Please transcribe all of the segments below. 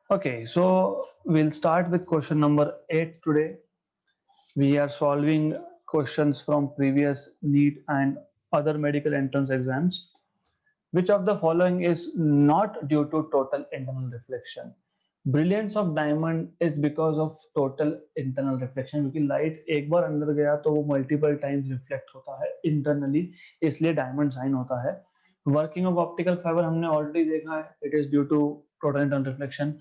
Okay, so we'll start with question number 8 today. We are solving questions from previous NEET and other medical entrance exams. Which of the following is not due to total internal reflection? Brilliance of diamond is because of total internal reflection, क्योंकि light एक बार अंदर गया तो वो multiple times reflect होता है internally, इसलिए diamond shine होता है. वर्किंग ऑफ ऑप्टिकल फाइबर हमने ऑलरेडी देखा है, it is due to total internal reflection.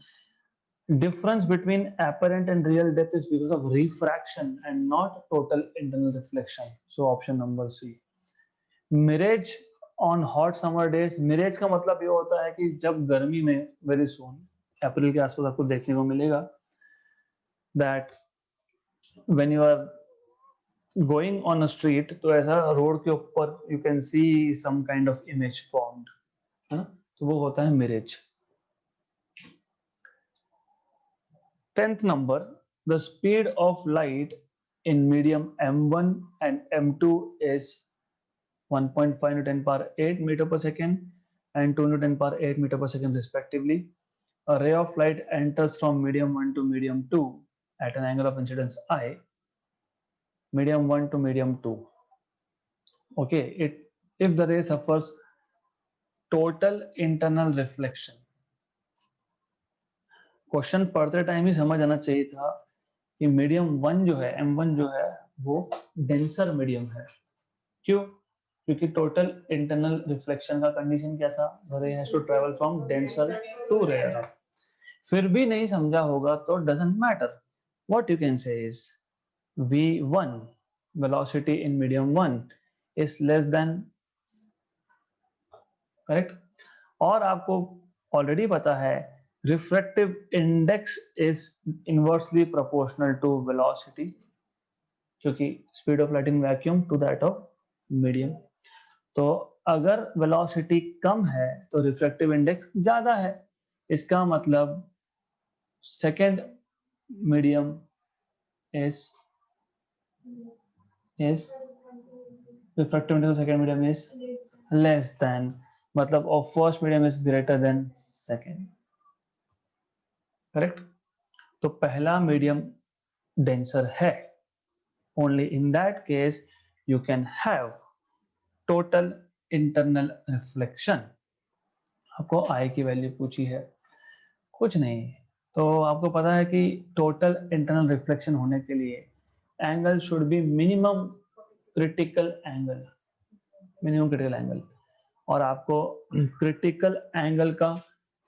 Difference between apparent and real depth is because of refraction and not total internal reflection. So option number C. Mirage on hot summer days. Mirage का मतलब ये होता है कि जब गर्मी में very soon अप्रैल के आसपास आपको देखने को मिलेगा that when you are going on a street तो ऐसा रोड के ऊपर you can see some kind of image formed, है ना, तो वो होता है mirage. 10th number, the speed of light in medium m1 and m2 is 1.5 into 10 power 8 meter per second and 2 into 10 power 8 meter per second respectively. A ray of light enters from medium 1 to medium 2 at an angle of incidence I, medium 1 to medium 2. Okay, if the ray suffers total internal reflection. Question पढ़ते time ही समझ आना चाहिए था कि medium one जो है M1 जो है वो डेंसर मीडियम है. क्यों? क्योंकि टोटल इंटरनल रिफ्लेक्शन का कंडीशन क्या था, the ray has to travel from denser to rare. फिर भी नहीं समझा होगा तो doesn't matter. What you can say is v1 velocity in medium one is less than, correct. और आपको ऑलरेडी पता है refractive index is inversely proportional to velocity, क्योंकि speed of light in vacuum to that of medium. तो अगर velocity कम है तो refractive index ज्यादा है. इसका मतलब second medium is is refractive index second medium is less than, मतलब of first medium is greater than second, correct. तो पहला मीडियम डेंसर है. Only in that case you can have total internal reflection. आपको I की value पूछी है, कुछ नहीं. तो आपको पता है कि टोटल इंटरनल रिफ्लेक्शन होने के लिए angle should be minimum critical angle, minimum critical angle. और आपको क्रिटिकल एंगल का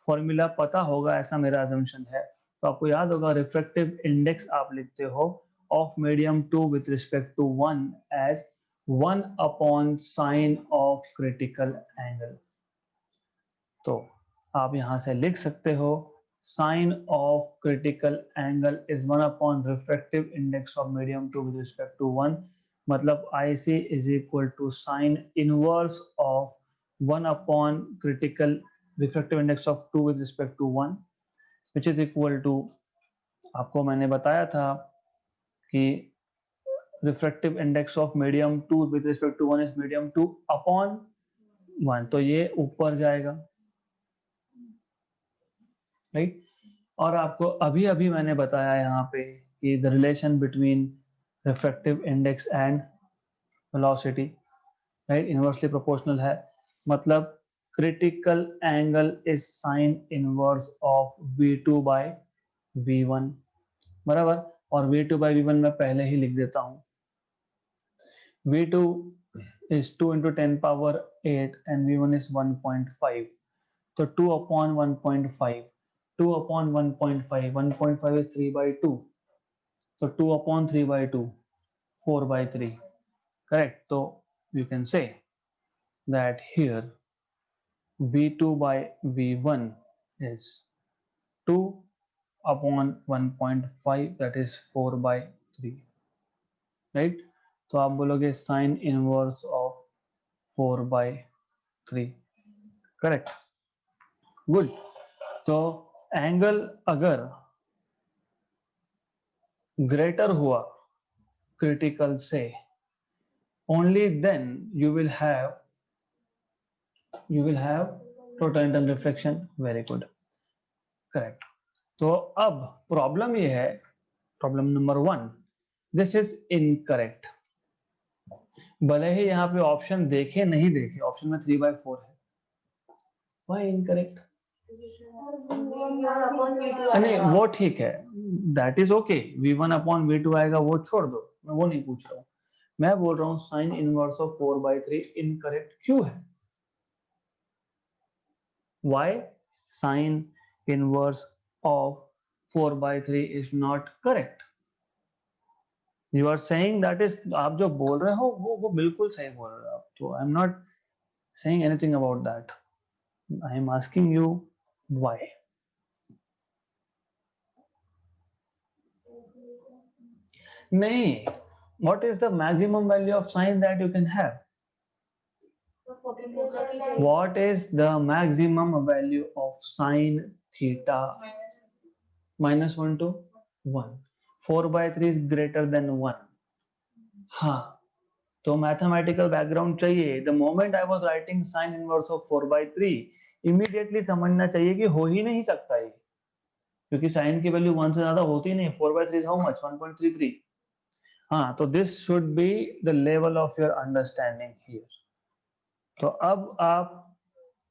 फॉर्मूला पता होगा, ऐसा मेरा अजम्पशन है. तो आपको याद होगा रिफ्रैक्टिव इंडेक्स आप लिखते हो of medium two with respect to one as 1 upon sine of critical angle. तो आप यहां से लिख सकते हो sine of critical angle is 1 upon refractive index of medium two with respect to one. मतलब I C is equal to sine inverse of 1 upon critical refractive index of two with respect to one, which is equal to, आपको मैंने बताया था कि refractive index of medium two with respect to one is medium two upon one, तो ये ऊपर जाएगा, right. और आपको अभी अभी मैंने बताया यहाँ पे कि the relation between refractive index and velocity, right, inversely proportional है. मतलब critical angle is sine inverse of v2 by v1, बराबर. और v2 बाय v1 मैं पहले ही लिख देता हूँ. v2 is 2 into 10 power 8 and v1 is 1.5. तो 2 upon 1.5, 2 upon 1.5, 1.5 is 3 by 2. So 2 upon 3 by 2, 4 by 3. Correct. So you can say that here v2 by v1 is 2 upon 1.5, that is 4 by 3. Right. तो आप बोलोगे sign inverse of 4 by 3. Correct. Good. तो angle अगर greater हुआ critical से, only then you will have total internal reflection. Very good, correct. तो अब problem ये है, problem number 1, this is incorrect. भले ही यहाँ पे ऑप्शन देखे नहीं देखे, ऑप्शन में 3/4 है, वाई इनकरेक्ट? नहीं वो ठीक है, दैट इज ओके, V1/V2 आएगा, वो छोड़ दो, मैं वो नहीं पूछ रहा हूँ। मैं बोल रहा हूँ साइन इनवर्स ऑफ 4/3 इनकरेक्ट क्यों है? Why sin inverse of 4/3 is not correct? You are saying that is, आप जो बोल रहे हो वो बिल्कुल सही बोल रहे हो आप, तो I am not saying anything about that. I am asking you why. नहीं, what is the maximum value of sine that you can have? What is the maximum value of sine theta? -1 to 1. 4/3 is greater than 1. हाँ, तो mathematical background चाहिए। The moment I was writing sign inverse of 4/3, immediately समझना चाहिए कि हो ही नहीं सकता ये, क्योंकि साइन की वैल्यू 1 से ज्यादा होती नहीं। 4/3 हाउ मच? 1.33। हाँ, तो this should be the level of your understanding here. तो अब आप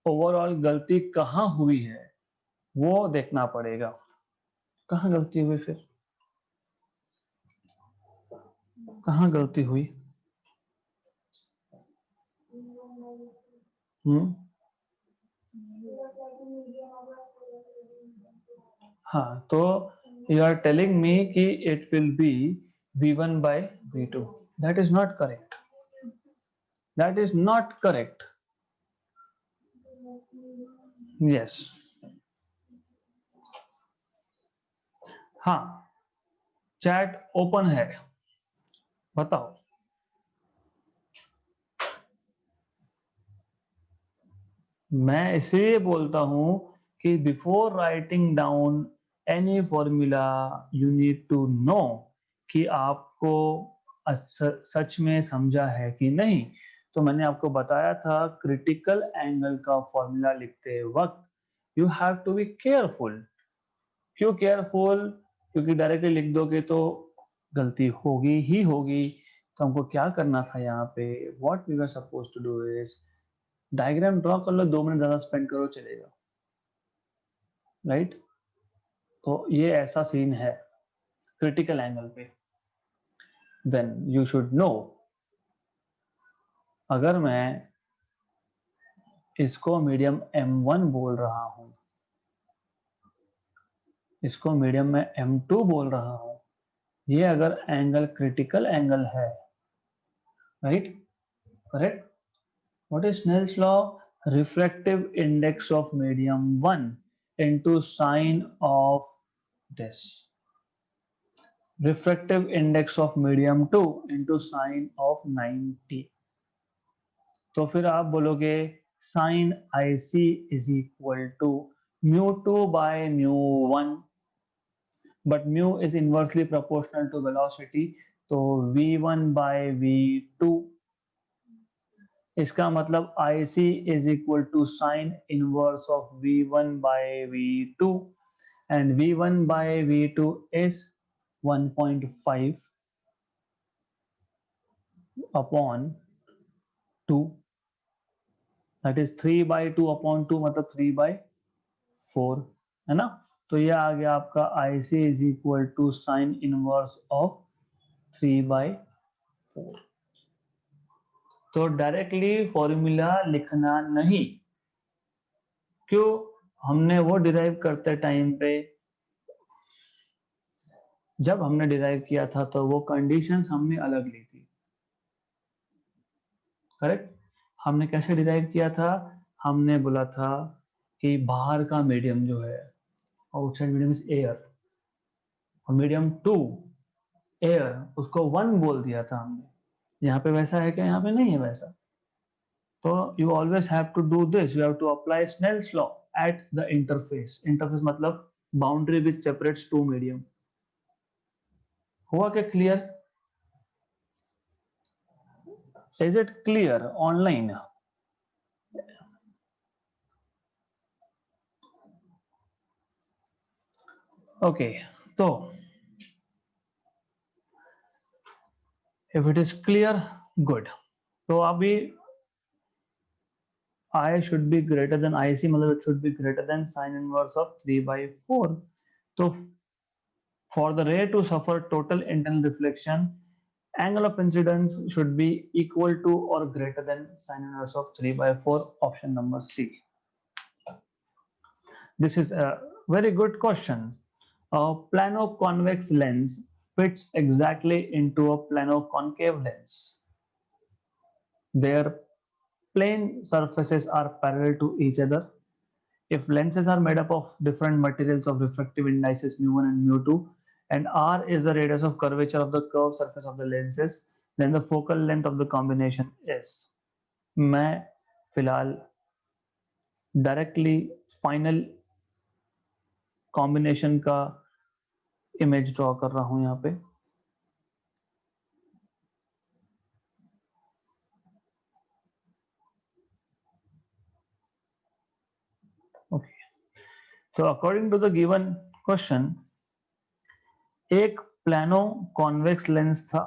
ओवरऑल गलती कहाँ हुई है वो देखना पड़ेगा। कहाँ गलती हुई फिर? कहाँ गलती हुई? हाँ, तो you are telling me कि it will be V1/V2. That is not correct. That is not correct. Yes. हाँ, चैट ओपन है, बताओ। मैं इसलिए बोलता हूं कि before writing down any formula you need to know कि आपको सच में समझा है कि नहीं। तो मैंने आपको बताया था क्रिटिकल एंगल का फॉर्मूला लिखते वक्त you have to be careful. क्यों केयरफुल? क्योंकि डायरेक्टली लिख दोगे तो गलती होगी ही होगी। तो हमको क्या करना था यहाँ पे, what we were supposed to do is diagram draw कर लो, 2 मिनट ज्यादा स्पेंड करो चलेगा, राइट? तो ये ऐसा सीन है क्रिटिकल एंगल पे। देन यू शुड नो, अगर मैं इसको मीडियम M1 बोल रहा हूं, इसको मीडियम में M2 बोल रहा हूं, ये अगर एंगल क्रिटिकल एंगल है, right? Correct? What is Snell's law? Refractive index of medium 1 into sine of this, refractive index of medium 2 into sine of 90। तो फिर आप बोलोगे sin IC is equal to μ2/μ1, but mu is inversely proportional to velocity, तो V1/V2। इसका मतलब IC is equal to sin inverse of V1/V2, and V1/V2 is 1.5 upon 2, that is 3/2/2, मतलब 3/4, है ना? तो ये आ गया आपका IC is equal to sin inverse of 3/4। तो डायरेक्टली फॉर्मूला लिखना नहीं। क्यों? हमने वो डिराइव करते टाइम पे, जब हमने डिराइव किया था तो वो कंडीशंस हमने अलग ली थी, करेक्ट? हमने कैसे डिराइव किया था? हमने बोला था कि बाहर का मीडियम जो है, आउटसाइड मीडियम इज एयर, और मीडियम 2 एयर, उसको 1 बोल दिया था हमने। यहाँ पे वैसा है क्या? यहाँ पे नहीं है वैसा। तो you always have to do this, you have to apply Snell's law at the interface. Interface मतलब बाउंड्री विच सेपरेट्स 2 मीडियम। हुआ क्या clear? Is it clear online? Okay, तो if it is clear, good. तो अभी I should be greater than IC, मतलब it should be greater than sin inverse of 3/4. तो for the ray to suffer total internal reflection, angle of incidence should be equal to or greater than sin inverse of 3/4. Option number C. This is a very good question. A plano-convex lens fits exactly into a plano-concave lens. Their plane surfaces are parallel to each other. If lenses are made up of different materials of refractive indices mu1 and mu2, and r is the radius of curvature of the curved surface of the lenses, then the focal length of the combination is. मैं फिलहाल directly final combination का image draw कर रहा हूं यहाँ पे। Okay, तो according to the given question, एक प्लानो कॉन्वेक्स लेंस था,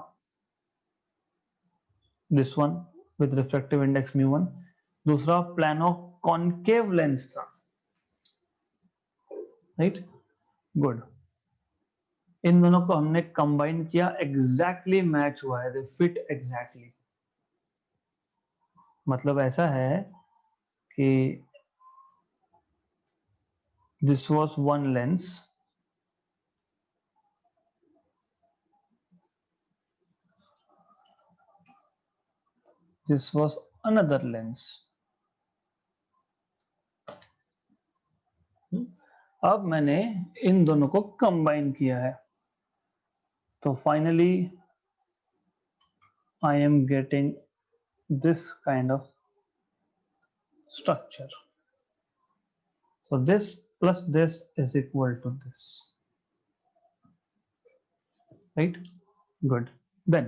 this one with refractive index mu1, दूसरा प्लानो कॉन्केव लेंस था, राइट, गुड। इन दोनों को हमने कंबाइन किया, एग्जैक्टली मैच हुआ है, दे फिट एग्जैक्टली। मतलब ऐसा है कि this was one lens, this was another lens. अब मैंने इन दोनों को कंबाइन किया है, तो finally I am getting this kind of structure. So this plus this is equal to this, right? Good. Then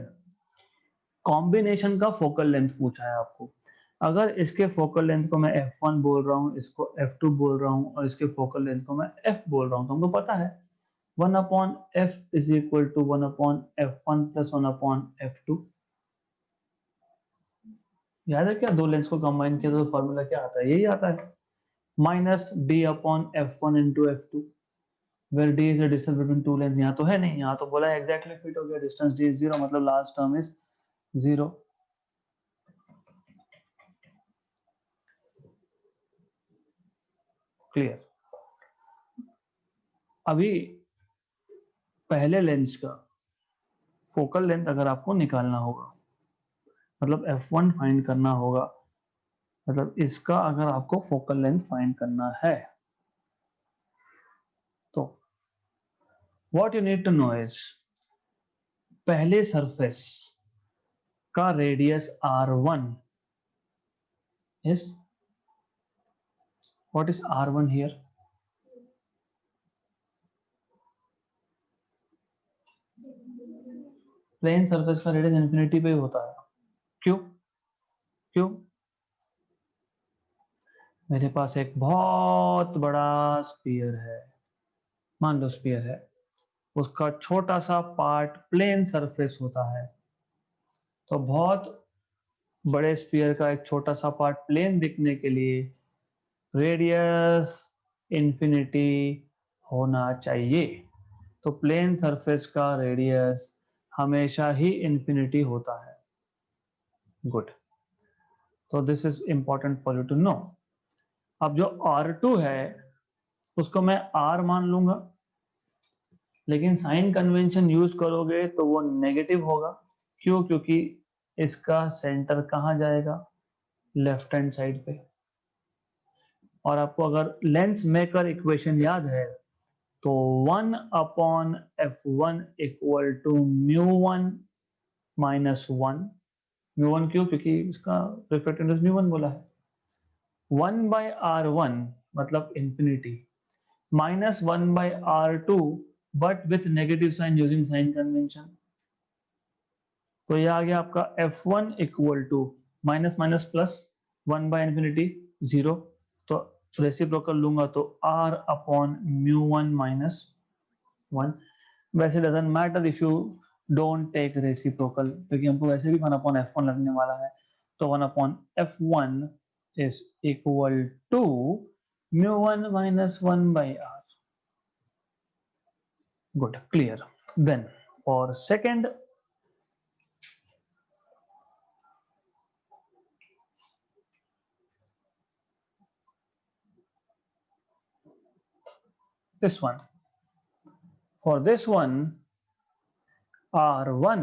combination का फोकल लेंथ पूछा है आपको। अगर इसके फोकल लेंथ को मैं f1 बोल रहा हूँ, इसको f2 बोल रहा हूँ, और इसके फोकल लेंथ को मैं f बोल रहा हूँ, तो हमको पता है 1/f is equal to 1/f1 plus 1/f2। याद है क्या, दो लेंस को कंबाइन किया तो फॉर्मूला क्या आता है, यही आता है, minus d/f1 into f2, where d is the distance between two lens. यहाँ तो है नहीं, यहाँ तो बोला है एग्जैक्टली फिट हो गया, डिस्टेंस d इज 0, मतलब लास्ट टर्म इज 0। क्लियर। अभी पहले लेंस का फोकल लेंथ अगर आपको निकालना होगा, मतलब f1 फाइंड करना होगा, मतलब इसका अगर आपको फोकल लेंथ फाइंड करना है, तो what you need to know is, पहले सरफेस का radius r1 is, what is r1 here, plane surface का रेडियस इंफिनिटी पे ही होता है। क्यों? क्यों? मेरे पास एक बहुत बड़ा स्फीयर है, मान लो स्फीयर है, उसका छोटा सा पार्ट प्लेन सरफेस होता है, तो बहुत बड़े स्फीयर का एक छोटा सा पार्ट प्लेन दिखने के लिए रेडियस इंफिनिटी होना चाहिए। तो प्लेन सरफेस का रेडियस हमेशा ही इंफिनिटी होता है। गुड, तो this is important for you to know. अब जो R2 है उसको मैं R मान लूंगा, लेकिन साइन कन्वेंशन यूज करोगे तो वो नेगेटिव होगा। क्यों? क्योंकि इसका सेंटर कहाँ जाएगा, लेफ्ट हैंड साइड पे। और आपको अगर लेंस मेकर इक्वेशन याद है, तो 1/f1 इक्वल टू μ1 माइनस 1। μ1 क्यों? क्योंकि इसका रिफ्रैक्टिव इंडेक्स μ1 बोला है। 1/r1 मतलब infinity, minus 1/r2 but with negative sign using sign convention. तो ये आ गया आपका f1 equal to minus minus plus one by infinity 0, तो रेसिप्रोकल लूंगा तो r अपॉन μ1 माइनस 1. वैसे doesn't matter if you don't take reciprocal, क्योंकि हमको वैसे भी 1/f1 लगने वाला है, तो 1/f1 is equal to mu1 minus 1 by r. Good, clear. Then for second, this one. For this one, r1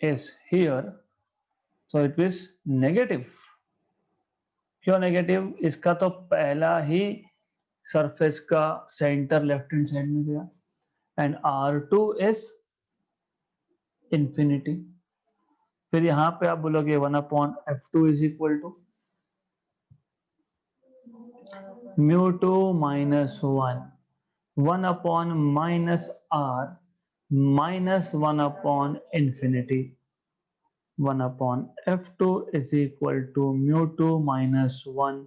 is here, so it is negative. क्यों negative? इसका तो पहला ही सरफेस का सेंटर लेफ्ट हैंड साइड में गया, and R2 is infinity. फिर यहां पे आप बोलोगे 1/f2 is equal to mu2 minus 1, 1 upon minus r minus 1 upon infinity, 1 upon f2 is equal to mu2 minus 1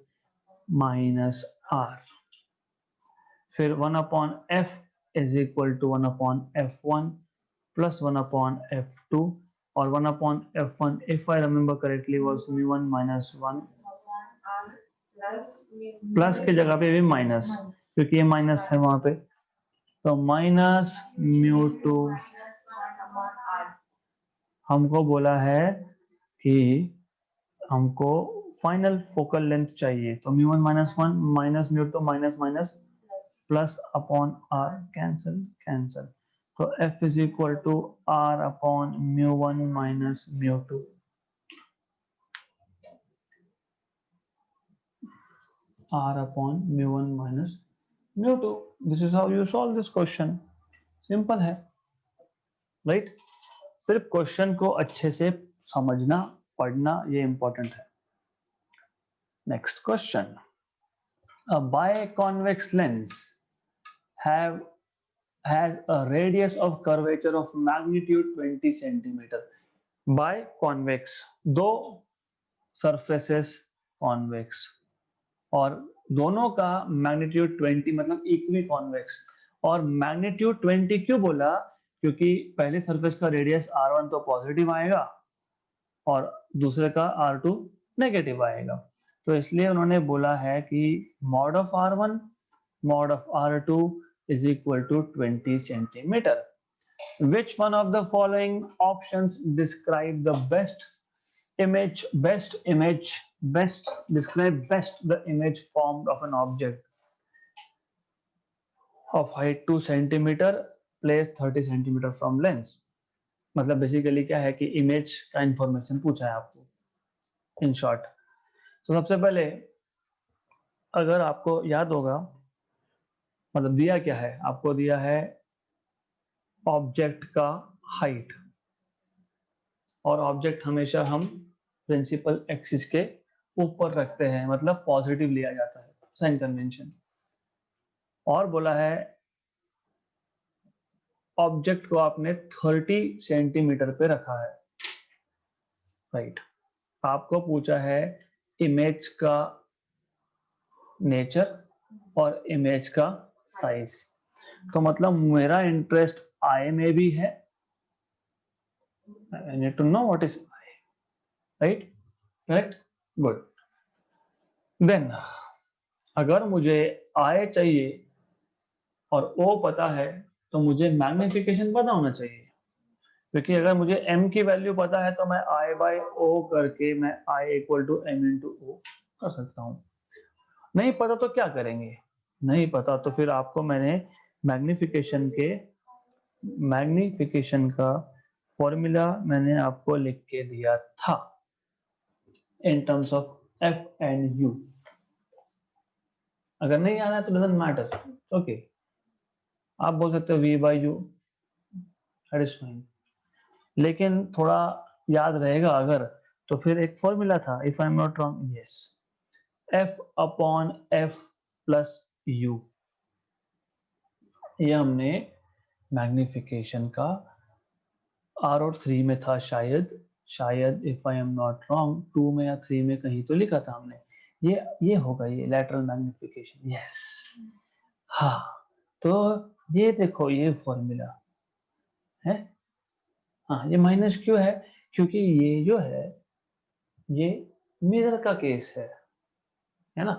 minus r. फिर 1 upon f is equal to 1 upon f1 plus 1 upon f2, और 1 upon f1 if I remember correctly was mu1 minus 1, plus की जगह पे भी minus, क्योंकि ये minus है वहां पे, तो माइनस mu2। हमको बोला है कि हमको फाइनल फोकल लेंथ चाहिए, तो mu1 minus 1 minus mu2 minus minus plus upon r, cancel cancel, तो f is equal to r upon mu1 minus mu2। r upon mu1 minus mu2. This is how you solve this question. Simple है, right? सिर्फ question को अच्छे से समझना, पढ़ना, ये important है। Next question, a biconvex lens has a radius of curvature of magnitude 20 centimeter. Biconvex, दो surfaces convex, और दोनों का मैग्नीट्यूड 20 मतलब इक्वी कॉन्वेक्स। और मैग्नीट्यूड 20 क्यों बोला? क्योंकि पहले सरफेस का रेडियस r1 तो पॉजिटिव आएगा और दूसरे का r2 नेगेटिव आएगा, तो इसलिए उन्होंने बोला है कि mod of r1 mod of r2 is equal to 20 centimetre. Which one of the following options describe the best describe best the image formed of an object of height 2 centimeter placed 30 centimeter from lens? मतलब basically क्या है कि image का information पूछा है आपको in short. तो सबसे पहले अगर आपको याद होगा, मतलब दिया क्या है आपको, दिया है ऑब्जेक्ट का हाइट, और ऑब्जेक्ट हमेशा हम प्रिंसिपल एक्सिस के ऊपर रखते हैं, मतलब पॉजिटिव लिया जाता है, साइन कन्वेंशन। और बोला है ऑब्जेक्ट को आपने 30 सेंटीमीटर पे रखा है, राइट? आपको पूछा है इमेज का नेचर और इमेज का साइज, तो मतलब मेरा इंटरेस्ट आई में भी है, I need to know what is I, right? Correct? Good. Then अगर मुझे I चाहिए और O पता है, तो मुझे मैग्निफिकेशन पता होना चाहिए, क्योंकि अगर मुझे M की वैल्यू पता है तो मैं I by O करके मैं I equal to M into O कर सकता हूँ। नहीं पता तो क्या करेंगे? नहीं पता तो फिर आपको मैंने मैग्निफिकेशन का फॉर्मूला मैंने आपको लिख के दिया था in terms of F and U। अगर नहीं आना है तो डजंट मैटर, ओके, आप बोल सकते हो V by U, that is fine, लेकिन थोड़ा याद रहेगा अगर, तो फिर एक फॉर्मूला था, if I am not wrong, yes, F upon F plus U। ये हमने मैग्निफिकेशन का R और 3 में था शायद if I am not wrong 2 में या 3 में कहीं तो लिखा था हमने, ये होगा ये लैटरल मैग्निफिकेशन, यस। हाँ, तो ये देखो ये फॉर्मूला है। हाँ, ये माइनस क्यों है? क्योंकि ये जो है ये मिरर का केस है ना।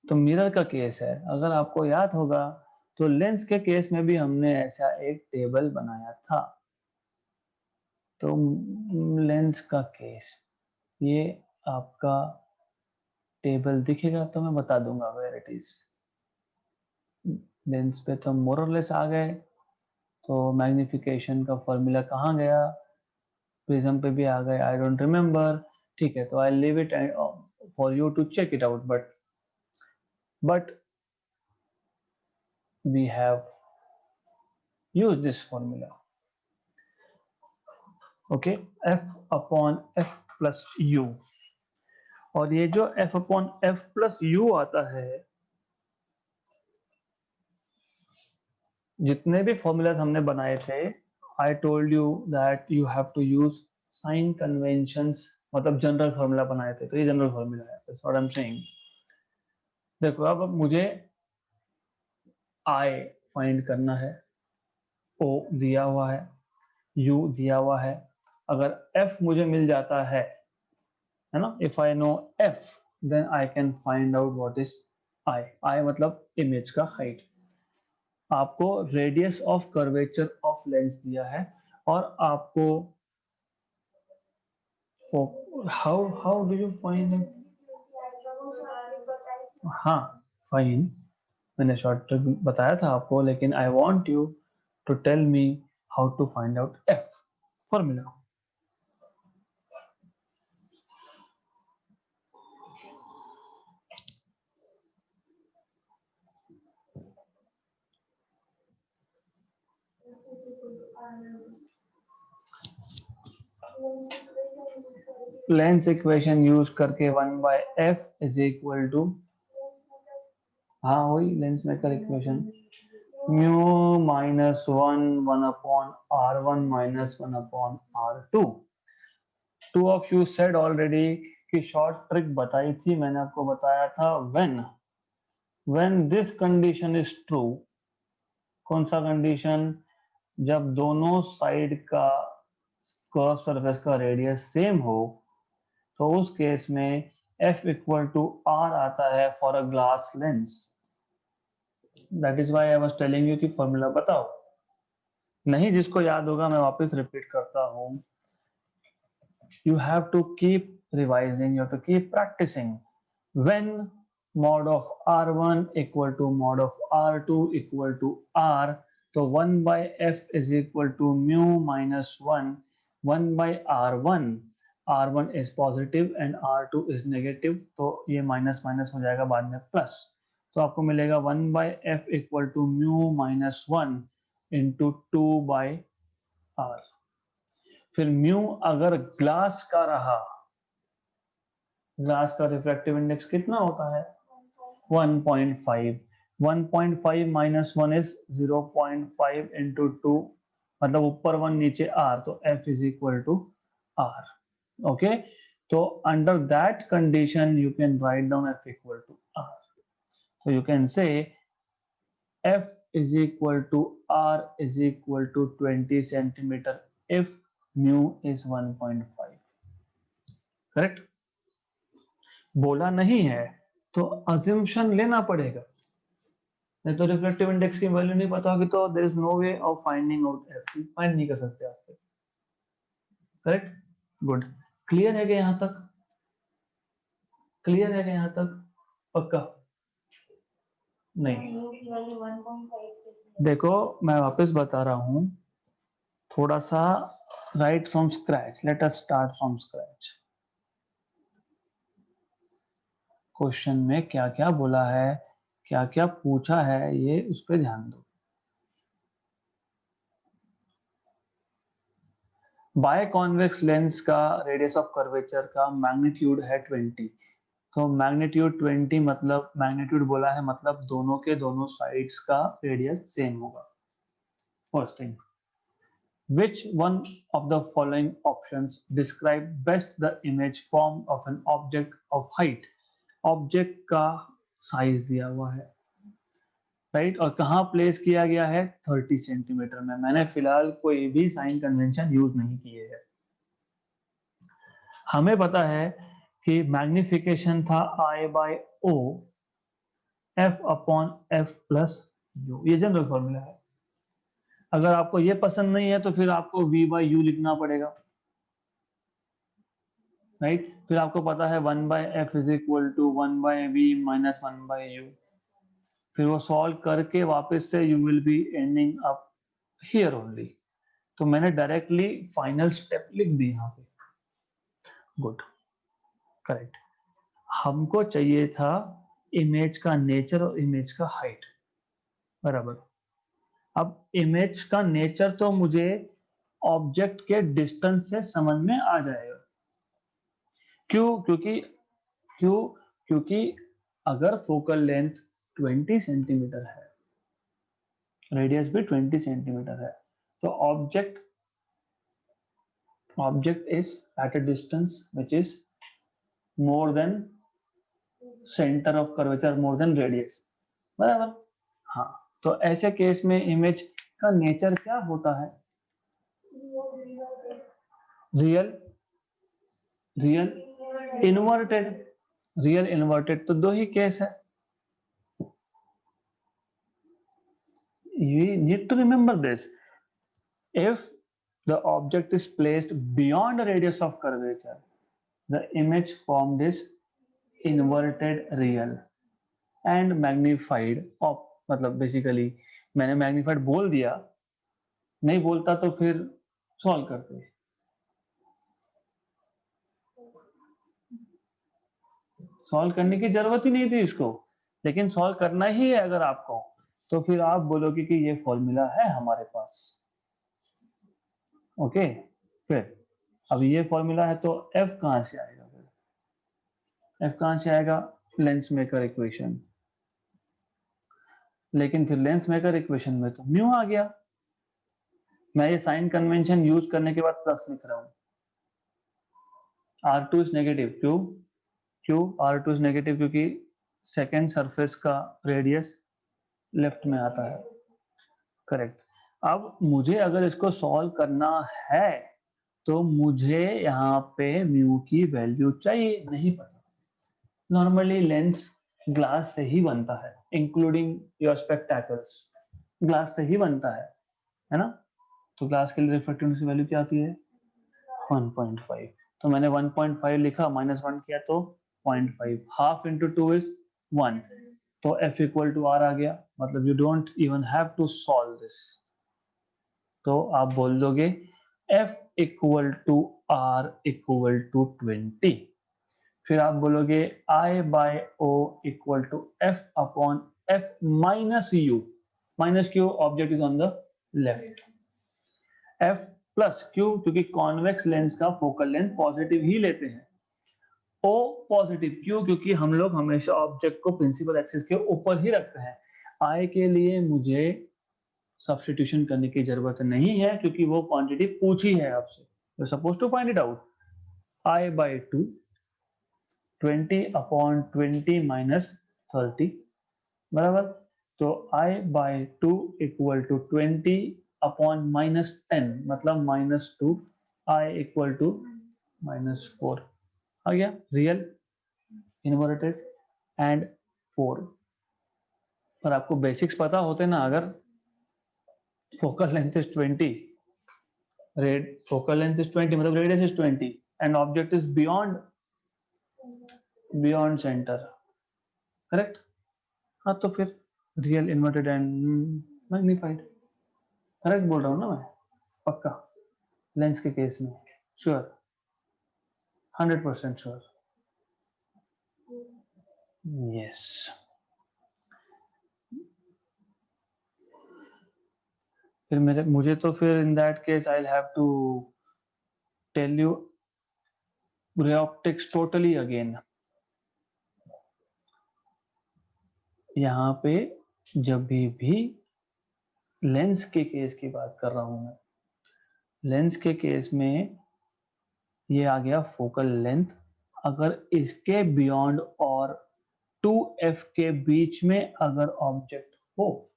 तो मिरर का केस है, अगर आपको याद होगा तो लेंस के केस में भी हमने ऐसा एक टेबल बनाया था। तो लेंस का केस, ये आपका टेबल दिखेगा तो मैं बता दूंगा वेयर इट इज। लेंस पे तो मोरलेस आ गए, तो मैग्निफिकेशन का फॉर्मूला कहाँ गया? प्रिज्म पे भी आ गए, आई डोंट रिमेम्बर। ठीक है, तो I leave it for you to check it out, but we have use this formula. Okay, F upon F plus U. और ये जो F upon F plus U आता है, जितने भी फॉर्मूलाज हमने बनाए थे, I told you that you have to use sign conventions, मतलब जनरल फॉर्मूला बनाए थे, तो ये जनरल फॉर्मूला है, that's what I am saying. देखो अब मुझे आई फाइंड करना है, ओ दिया हुआ है, यू दिया हुआ है। अगर एफ मुझे मिल जाता है ना, if I know F then I can find out what is I. I मतलब इमेज का हाइट। आपको radius of curvature of lens दिया है, और आपको how how do you find? हाँ, फाइन, मैंने शॉर्ट ट्रिक बताया था आपको, लेकिन I want you to tell me how to find out F formula. Lens equation use करके 1/f इज इक्वल टू, हाँ वही lens maker equation, mu minus one upon r1 minus one upon r2। Two of you said already कि short trick बताई थी, मैंने आपको बताया था when this condition is true. कौन सा कंडीशन? जब दोनों साइड का कर्व सरफेस का रेडियस सेम हो, तो उस केस में f इक्वल टू r आता है for a glass lens. That is why I was telling you कि फॉर्मूला बताओ। नहीं, जिसको याद होगा मैं वापस रिपीट करता हूं, you have to keep revising, you have to keep practicing. When mod of r1 equal to mod of r2 equal to r, तो 1 by f is equal to mu minus 1 by r1। r1 is positive and r2 is negative, तो ये minus minus हो जाएगा बाद में plus. तो आपको मिलेगा 1 by f equal to mu minus 1 into 2 by r। फिर म्यू अगर ग्लास का रहा, ग्लास का रिफ्रैक्टिव इंडेक्स कितना होता है? 1.5। 1.5 माइनस 1 इज 0.5 इंटू 2, मतलब ऊपर 1 नीचे r, तो f is equal to r। Okay, तो under that condition you can write down f equal to r। तो you can say f is equal to r is equal to 20 centimeter if mu is 1.5। Correct? बोला नहीं है तो assumption लेना पड़ेगा, नहीं तो रिफ्लेक्टिव इंडेक्स की वैल्यू नहीं पता होगी तो there is no way of finding out F, find नहीं कर सकते आप। Correct, good. क्लियर है कि यहां तक? क्लियर है कि यहां तक? पक्का? नहीं, देखो मैं वापस बता रहा हूं, थोड़ा सा right from scratch, let us start from scratch. Question में क्या क्या बोला है, क्या क्या पूछा है, ये उस पर ध्यान दो। बाय कॉन्वेक्स लेंस का रेडियस ऑफ कर्वेचर का मैग्नीट्यूड है 20। तो मैग्नीट्यूड 20 मतलब मैग्नीट्यूड बोला है, मतलब दोनों के दोनों साइड्स का रेडियस सेम होगा। First thing, which one of the following options describe best the image form of an object of height? Object का साइज दिया हुआ है, राइट, और कहाँ प्लेस किया गया है 30 सेंटीमीटर में। मैंने फिलहाल कोई भी साइन कन्वेंशन यूज नहीं किए है। हमें पता है कि मैग्निफिकेशन था I by O F upon F plus U, ये जनरल फॉर्मूला है। अगर आपको ये पसंद नहीं है तो फिर आपको V by U लिखना पड़ेगा, राइट। फिर आपको पता है 1 by F is equal to 1 by V minus 1 by U। फिर वो सॉल्व करके वापस से you will be ending up here only. तो मैंने डायरेक्टली फाइनल स्टेप लिख दी यहाँ पे। Good, correct. हमको चाहिए था इमेज का नेचर और इमेज का हाइट, बराबर। अब इमेज का नेचर तो मुझे ऑब्जेक्ट के डिस्टेंस से समझ में आ जाएगा। क्यों? क्योंकि अगर फोकल लेंथ 20 सेंटीमीटर है, रेडियस भी 20 सेंटीमीटर है, तो object is at a distance which is more than centre of curvature, more than radius, बराबर। हाँ, तो ऐसे केस में इमेज का नेचर क्या होता है? Real, inverted. रियल इन्वर्टेड, तो दो ही केस है। You need to remember this. If the object is placed beyond the radius of curvature, the image formed is inverted real and magnified of, मतलब basically मैंने magnified बोल दिया, नहीं बोलता तो फिर सॉल्व करते। सॉल्व करने की जरूरत ही नहीं थी इसको, लेकिन सॉल्व करना ही है अगर आपको, तो फिर आप बोलोगे कि ये फॉर्मूला है हमारे पास। ओके, फिर अब ये फॉर्मूला है तो एफ कहां से आएगा? फिर एफ कहां से आएगा? Lens maker equation. लेकिन फिर लेंस मेकर इक्वेशन में तो म्यू आ गया। मैं ये साइन कन्वेंशन यूज करने के बाद प्लस लिख रहा हूं। R2 इज नेगेटिव, क्यों R2 इज नेगेटिव? क्योंकि सेकेंड सरफेस का रेडियस लेफ्ट में आता है, करेक्ट। अब मुझे अगर इसको सॉल्व करना है तो मुझे यहाँ पे म्यू की वैल्यू चाहिए, नहीं पता। नॉर्मली लेंस ग्लास से ही बनता है, इंक्लूडिंग योर स्पेक्टेकल्स, ग्लास से ही बनता है ना। तो ग्लास के लिए रिफ्रैक्टिव की वैल्यू क्या आती है? 1.5। तो मैंने 1.5 लिखा, माइनस 1 किया तो 0.5, हाफ इंटू 2 इज 1, तो F इक्वल टू R आ गया। मतलब you don't even have to solve this, तो आप बोल दोगे F equal to R equal to 20। फिर आप बोलोगे I by O equal to F upon F minus U, minus क्यों? Object is on the left. F plus क्यों? क्योंकि कॉन्वेक्स लेंस का फोकल लेंथ पॉजिटिव ही लेते हैं। O पॉजिटिव क्यों? क्योंकि हम लोग हमेशा ऑब्जेक्ट को प्रिंसिपल एक्सिस के ऊपर ही रखते हैं। I के लिए मुझे सब्स्टिट्यूशन करने की जरूरत नहीं है क्योंकि वो क्वांटिटी पूछी है आपसे, you are supposed to find it out. I by 2 20 upon 20 minus 30, बराबर। तो I by 2 equal to 20 upon minus 10, मतलब -2, I इक्वल टू -4 आ गया। Real, inverted and 4। पर आपको बेसिक्स पता होते ना, अगर focal length is 20, focal length is 20 मतलब radius is 20 and object is beyond centre, correct. हाँ, तो फिर real, inverted and magnified, correct बोल रहा हूँ ना मैं? पक्का लेंस के केस में श्योर, 100% श्योर। यस, फिर मुझे तो फिर in that case I have to tell you ray optics totally again. यहाँ पे जब भी लेंस के केस की बात कर रहा हूं मैं, लेंस के केस में ये आ गया फोकल लेंथ। अगर इसके बियॉन्ड और 2F के बीच में अगर ऑब्जेक्ट हो,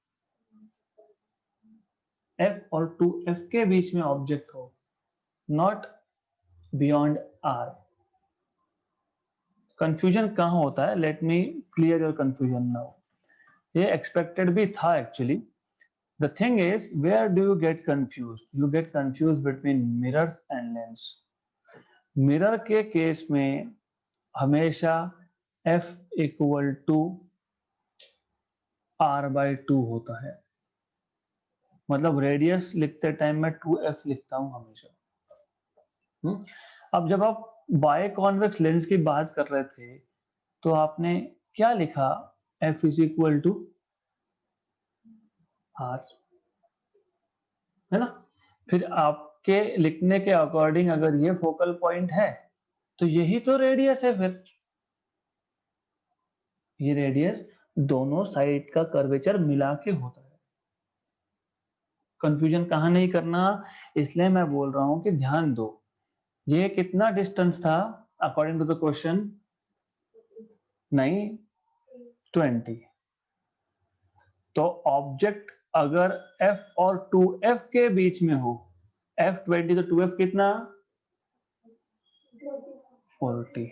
एफ और 2f के बीच में ऑब्जेक्ट हो, नॉट बियॉन्ड आर। कंफ्यूजन कहाँ होता है? Let me clear your confusion now. ये एक्सपेक्टेड भी था actually. The thing is, where do you get confuse? You get confuse between mirrors and lens. Mirror के केस में हमेशा f इक्वल टू r/2 होता है, मतलब रेडियस लिखते टाइम में 2f लिखता हूं हमेशा। अब जब आप बाय कॉन्वेक्स लेंस की बात कर रहे थे तो आपने क्या लिखा? f is equal to r, है ना? फिर आपके लिखने के अकॉर्डिंग अगर ये फोकल पॉइंट है तो यही तो रेडियस है। फिर ये रेडियस दोनों साइड का कर्वेचर मिला के होता है। कंफ्यूजन कहां नहीं करना, इसलिए मैं बोल रहा हूं कि ध्यान दो। ये कितना डिस्टेंस था अकॉर्डिंग टू द क्वेश्चन? नहीं, 20। तो ऑब्जेक्ट अगर f और 2f के बीच में हो, f 20 तो 2f कितना? 40।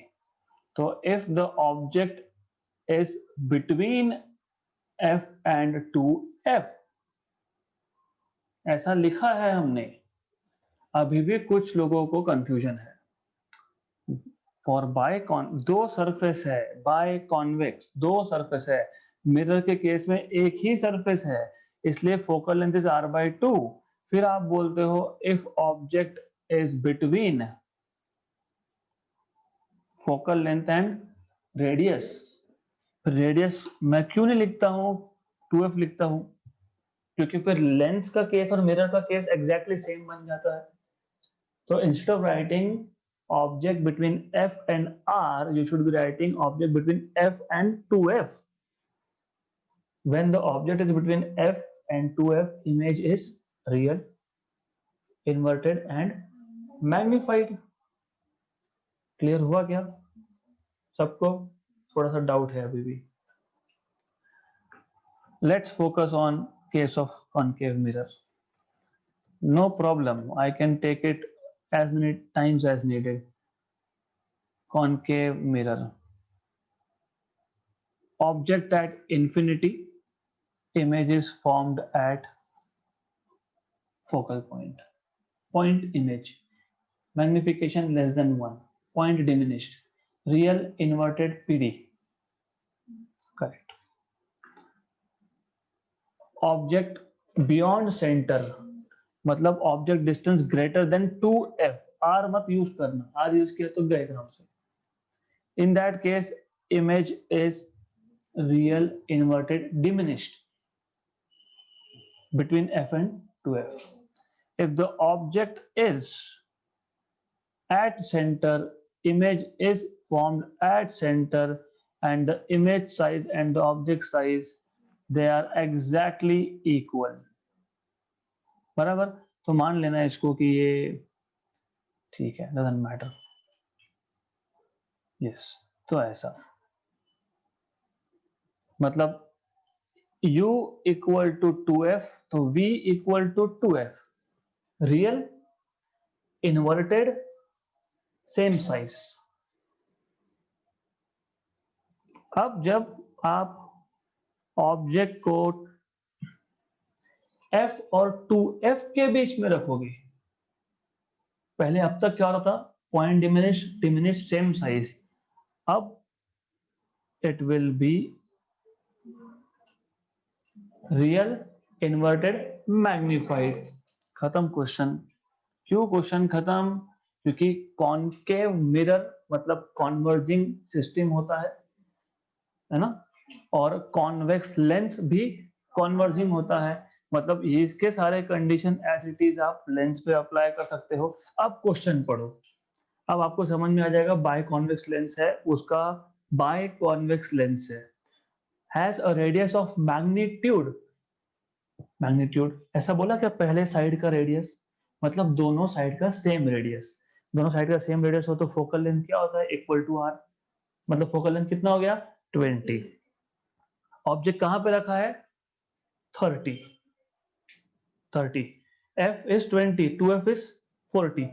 तो if the object is between f and 2f, ऐसा लिखा है हमने। अभी भी कुछ लोगों को कंफ्यूजन है। और दो सरफेस है, बाय कॉन्वेक्स दो सरफेस है। मिरर के केस में एक ही सरफेस है, इसलिए फोकल लेंथ इज r/2। फिर आप बोलते हो if object is between focal length and radius. Radius मैं क्यों नहीं लिखता हूं, 2f लिखता हूं? क्योंकि फिर लेंस का केस और मिरर का केस एग्जैक्टली सेम बन जाता है। तो instead of writing object between f and r, you should be writing object between f and 2f. When the object is between f and 2f, image is real, inverted and magnified. Clear हुआ क्या सबको? थोड़ा सा doubt है अभी भी। Let's focus on case of concave mirror. No problem, I can take it as many times as needed. Concave mirror. Object at infinity, image is formed at focal point. Point image, magnification less than 1, point diminished, real inverted PD. Correct. Object beyond center, मतलब object distance greater than 2f। r मत use करना, r use किया तो गए काम से। इन that case image is real inverted diminished between f and 2f. If the object is at center, image is formed at center, and the image size and the object size, they are exactly equal. बराबर? तो मान लेना इसको कि ये ठीक है, doesn't matter. yes, तो ऐसा मतलब u इक्वल टू 2f, तो v equal to 2f, real inverted same size. अब जब आप ऑब्जेक्ट को f और 2f के बीच में रखोगे, पहले अब तक क्या होता था? Point diminish same size. अब it will be real inverted magnified. खत्म क्वेश्चन। क्यों क्वेश्चन खत्म? क्योंकि कॉनकेव मिरर मतलब कॉन्वर्जिंग सिस्टम होता है ना? और कॉन्वेक्स लेंस भी कॉन्वर्जिंग होता है, मतलब ये इसके सारे कंडीशन एज इट इज आप लेंस पे अप्लाई कर सकते हो। अब क्वेश्चन पढ़ो, अब आपको समझ में आ जाएगा। बाय कॉन्वेक्स लेंस है, उसका by convex lens has a radius of magnitude. Magnitude ऐसा बोला क्या? पहले साइड का रेडियस, मतलब दोनों साइड का सेम रेडियस। दोनों साइड का सेम रेडियस हो तो फोकल लेंथ क्या होता है? Equal to R. मतलब फोकल लेंथ कितना हो गया? 20। ऑब्जेक्ट कहां पे रखा है? 30. 30. F is 20. 2F is 40.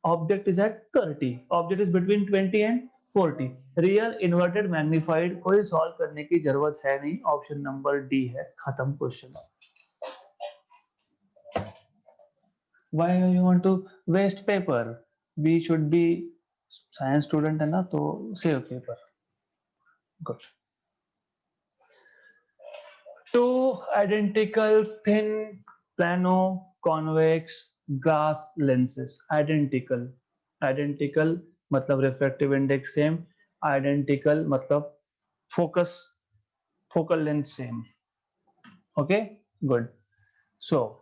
Object is at 30. Object is between 20 and 40. Real inverted magnified कोई सॉल्व करने की जरूरत है नहीं. ऑप्शन नंबर डी है. खत्म question. Why you want to waste paper? We should be science student है ना, तो save paper. Good. Two identical thin plano convex glass lenses. Identical. Identical मतलब refractive index same. Identical मतलब focus focal length same. Okay, good. So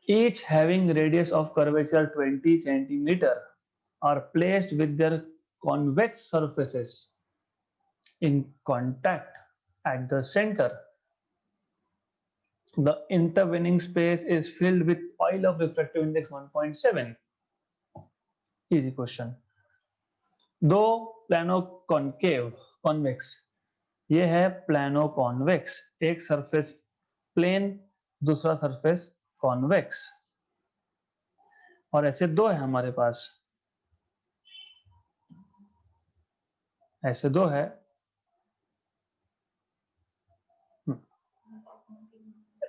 each having radius of curvature 20 centimeter are placed with their convex surfaces in contact at the center. The intervening space is filled with oil of refractive index 1.7. Easy question. दो plano concave convex, ये है plano convex. एक surface plane, दूसरा surface convex, और ऐसे दो है हमारे पास. ऐसे दो है.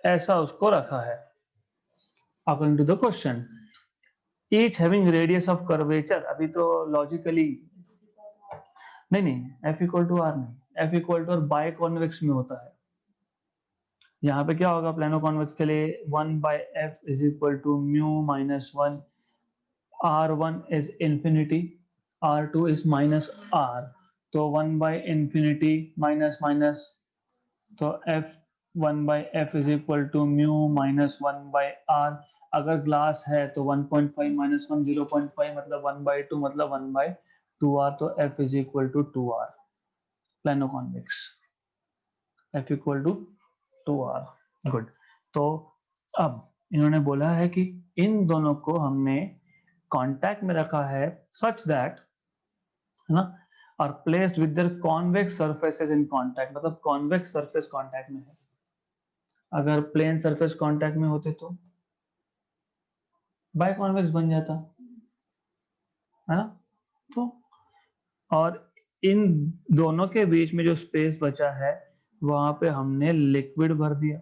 ऐसा उसको रखा है. According to the question, each having radius of curvature. अभी तो लॉजिकली नहीं, F इक्वल टू आर नहीं, F इक्वल टू और बाय कॉन्वेक्स में होता है. यहाँ पे क्या होगा प्लानो कॉन्वेक्स के लिए? 1/f is equal to mu minus 1. R1 is infinity, R2 is minus R. तो 1/इंफिनिटी माइनस माइनस, तो F 1/f is equal to mu minus 1/r. अगर ग्लास है तो 1.5 माइनस 1 0.5 मतलब 1/2 मतलब 1/2r. तो F is equal to 2r. Plano convex F equal to 2r. Good. तो अब इन्होंने बोला है कि इन दोनों को हमने कांटेक्ट में रखा है सच दैट, है ना, are placed with their convex surfaces in contact. मतलब कॉन्वेक्स सरफेस कांटेक्ट में है. अगर प्लेन सरफेस कांटेक्ट में होते तो बाय कॉन्वेक्स बन जाता, है ना. तो और इन दोनों के बीच में जो स्पेस बचा है वहां पे हमने लिक्विड भर दिया.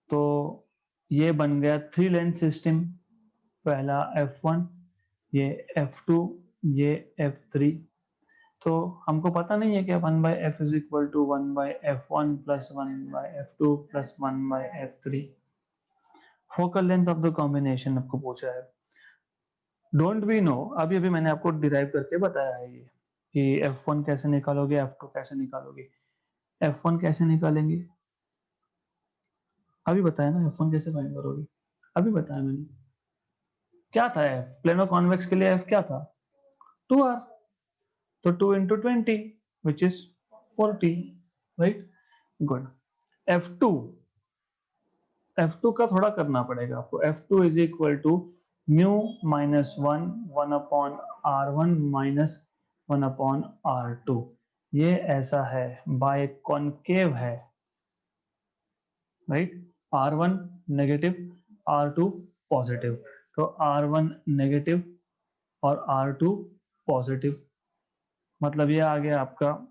तो ये बन गया थ्री लेंथ सिस्टम. पहला F1, ये F2, ये F3. तो हमको पता नहीं है कि 1/f is equal to 1/f1 plus 1/f2 plus 1/f3. Focal length of the combination आपको पूछा है. डोंट वी नो, अभी अभी मैंने आपको डिराइव करके बताया है ये कि F1 कैसे निकालोगे, F2 कैसे निकालोगे. F1 कैसे निकालेंगे अभी बताया ना. F1 कैसे फाइंड करोगे अभी बताया मैंने. क्या था F प्लेनो कॉन्वेक्स के लिए? F क्या था? 2r. तो 2 into 20 which is 40, right? Good. F2, F2 का थोड़ा करना पड़ेगा आपको. F2 is equal to mu minus 1 upon R1 minus 1 upon R2. ये ऐसा है, बाय कॉन्केव है, right. R1 negative, R2 positive. तो R1 नेगेटिव और R2 पॉजिटिव. मतलब ये आ गया आपका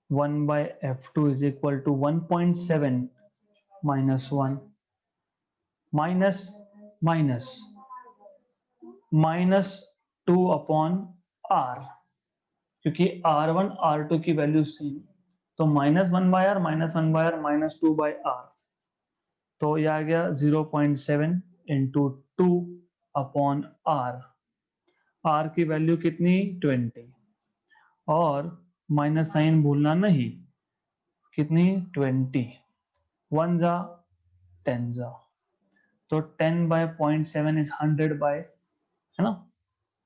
1/f2 is equal to 1.7 minus 1 minus minus minus 2 upon r. क्योंकि R1 R2 की वैल्यू सेम, तो -1/r minus 1/r minus 2/r. तो ये आ गया 0.7 इंटू 2 अपॉन r. r की वैल्यू कितनी? 20. और माइनस साइन भूलना नहीं. कितनी? 20. 1 जा 10 जा, तो 10/0.7 इज 100 है ना.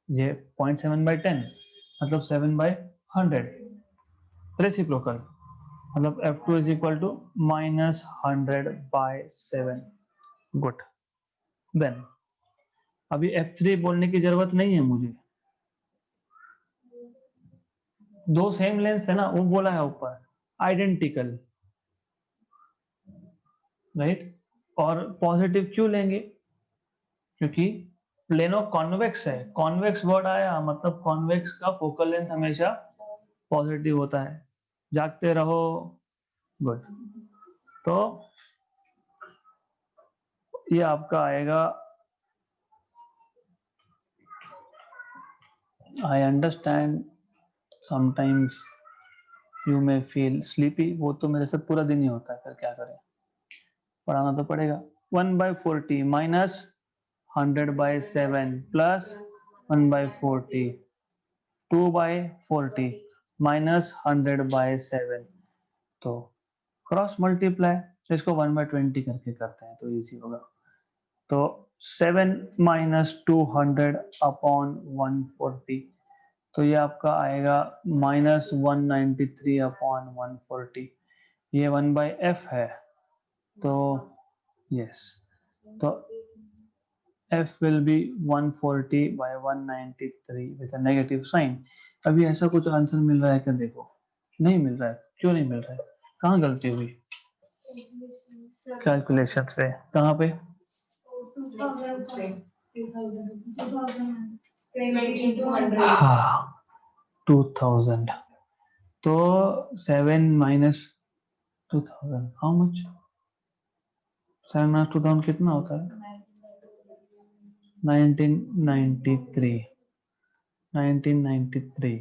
ये 0.7/10 मतलब 7/100. रेसिप्रोकल मतलब F2 is equal to -100/7. Good. Then अभी F3 बोलने की जरूरत नहीं है मुझे. दो सेम लेंस थे ना, वो बोला है ऊपर आइडेंटिकल, राइट। और पॉजिटिव क्यों लेंगे, क्योंकि प्लेनो कॉन्वेक्स है, कॉन्वेक्स वर्ड आया मतलब कॉन्वेक्स का फोकल लेंथ हमेशा पॉजिटिव होता है। जागते रहो, गुड। तो ये आपका आएगा, I understand sometimes you may feel sleepy, वो तो मेरे से पूरा दिन ही होता है, फिर क्या करें, पढ़ाना तो पड़ेगा। 1/40 माइनस 100/7 प्लस 1/40, 2/40 माइनस 100/7, तो क्रॉस मल्टीप्लाई, तो इसको 1/20 करके करते हैं तो इजी होगा। तो 7 माइनस 200 अपॉन 140, तो ये आपका आएगा माइनस 193 अपॉन 140, ये 1/f है, तो यस, तो f will be 140/193 with a negative sign। अभी ऐसा कुछ आंसर मिल रहा है क्या, देखो नहीं मिल रहा है, क्यों नहीं मिल रहा है, कहाँ गलती हुई कैलकुलेशंस पे, कहाँ पे, हाँ 2000, तो 7 माइनस 2000 हाउ मच, 7 माइनस 2000 कितना होता है, 1993, 1993,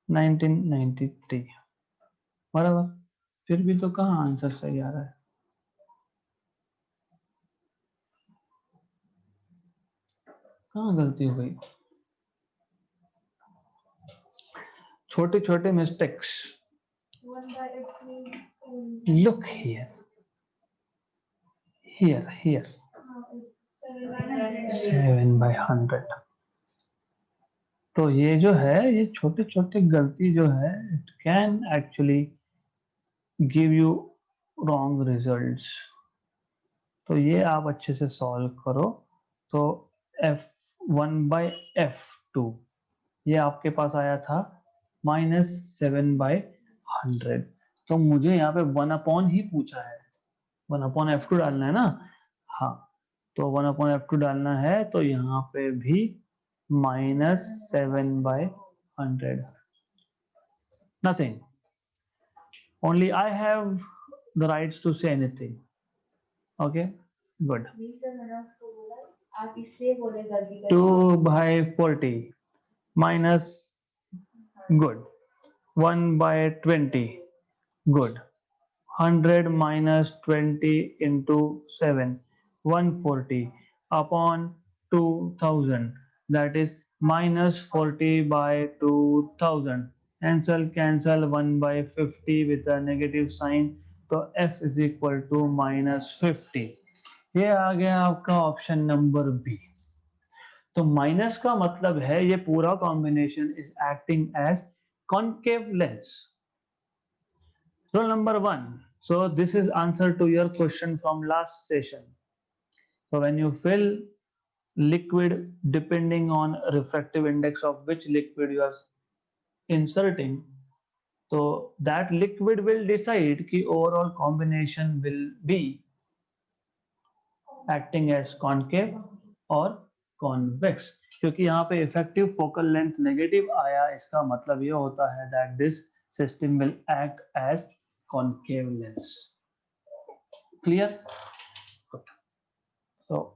1993 बराबर। फिर भी तो कहाँ आंसर सही आ रहा है, कहाँ गलती हो गई, छोटे छोटे मिस्टेक्स। लुक हियर, हियर 7/100, तो ये जो है, ये छोटे छोटे गलती जो है, it can actually give you wrong results. तो ये आप अच्छे से सॉल्व करो। तो f1/f2 ये आपके पास आया था -7/100, तो मुझे यहाँ पे 1 अपॉन ही पूछा है, 1/f2 डालना है ना, हाँ, तो 1/f2 डालना है, तो यहाँ पे भी -7/100, nothing, only I have the rights to say anything, okay good. आप इसलिए बोले गलती 2/40 minus, good, 1/20, good, 100 minus 20 into 7, 140 upon 2000, that is -40/2000, cancel 1/50 with a negative sign, तो f is equal to -50। ये आ गया आपका ऑप्शन नंबर बी। तो माइनस का मतलब है ये पूरा combination is acting as concave lens. Rule number 1. So this is answer to your question from last session. So when you fill liquid depending on refractive index of which liquid you are inserting, so that liquid will decide कि overall combination will be acting as concave और convex। क्योंकि यहाँ पे effective focal length negative आया, इसका मतलब ये होता है that this system will act as concave lens। Clear? Good. So